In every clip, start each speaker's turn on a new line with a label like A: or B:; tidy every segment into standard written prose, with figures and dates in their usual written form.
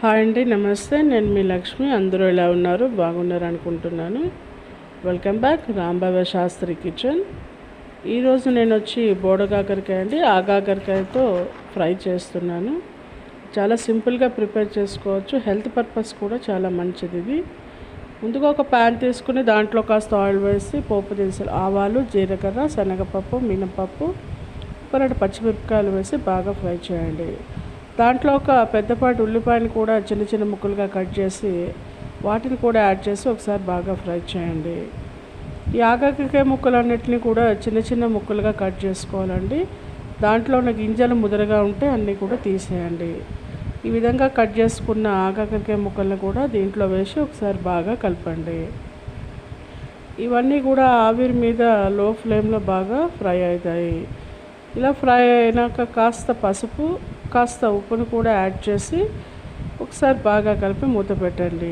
A: Hi అండి, నమస్తే. నేను మీ లక్ష్మి. అందరూ ఎలా ఉన్నారు? బాగున్నారు అనుకుంటున్నాను. Welcome back Rambaba Shastri kitchen. ఈరోజు నేను వచ్చి బోడ కాకరకాయ అండి, ఆ కాకరకాయతో ఫ్రై చేస్తున్నాను. చాలా సింపుల్గా ప్రిపేర్ చేసుకోవచ్చు. హెల్త్ పర్పస్ కూడా చాలా మంచిది ఇది. ముందుగా ఒక ప్యాన్ తీసుకుని దాంట్లో కాస్త ఆయిల్ వేసి పోపు దినుసులు, ఆవాలు, జీలకర్ర, శనగపప్పు, మినపప్పు, ఒక 2 పచ్చిమిరపకాయలు వేసి బాగా ఫ్రై చేయండి. దాంట్లో ఒక పెద్దపాటి ఉల్లిపాయను కూడా చిన్న చిన్న ముక్కలుగా కట్ చేసి వాటిని కూడా యాడ్ చేసి ఒకసారి బాగా ఫ్రై చేయండి. ఈ ఆకాకరకాయ ముక్కలన్నిటిని కూడా చిన్న చిన్న ముక్కలుగా కట్ చేసుకోవాలండి. దాంట్లో ఉన్న గింజలు ముదరగా ఉంటే అన్నీ కూడా తీసేయండి. ఈ విధంగా కట్ చేసుకున్న ఆకాకరకాయ ముక్కలను కూడా దీంట్లో వేసి ఒకసారి బాగా కలపండి. ఇవన్నీ కూడా ఆవిరి మీద లో ఫ్లేమ్లో బాగా ఫ్రై అవుతాయి. ఇలా ఫ్రై అయినాక కాస్త పసుపు, కాస్త ఉప్పును కూడా యాడ్ చేసి ఒకసారి బాగా కలిపి మూత పెట్టండి.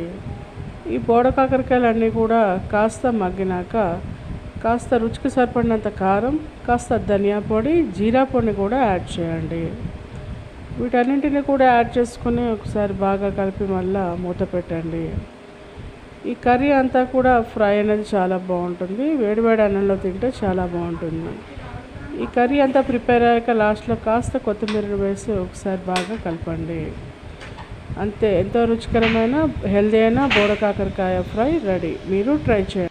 A: ఈ బోడ కాకరకాయలన్నీ కూడా కాస్త మగ్గినాక కాస్త రుచికి సరిపడినంత కారం, కాస్త ధనియా పొడి, జీరా పొడిని కూడా యాడ్ చేయండి. వీటన్నింటిని కూడా యాడ్ చేసుకుని ఒకసారి బాగా కలిపి మళ్ళీ మూత పెట్టండి. ఈ కర్రీ అంతా కూడా ఫ్రై అనేది చాలా బాగుంటుంది. వేడివేడి అన్నంలో తింటే చాలా బాగుంటుంది. ఈ కర్రీ అంతా ప్రిపేర్ అయ్యాక లాస్ట్లో కాస్త కొత్తిమీర వేసి ఒకసారి బాగా కలపండి. అంతే, ఎంతో రుచికరమైన హెల్దీ అయిన బోడ కాకరకాయ ఫ్రై రెడీ. మీరు ట్రై చేయండి.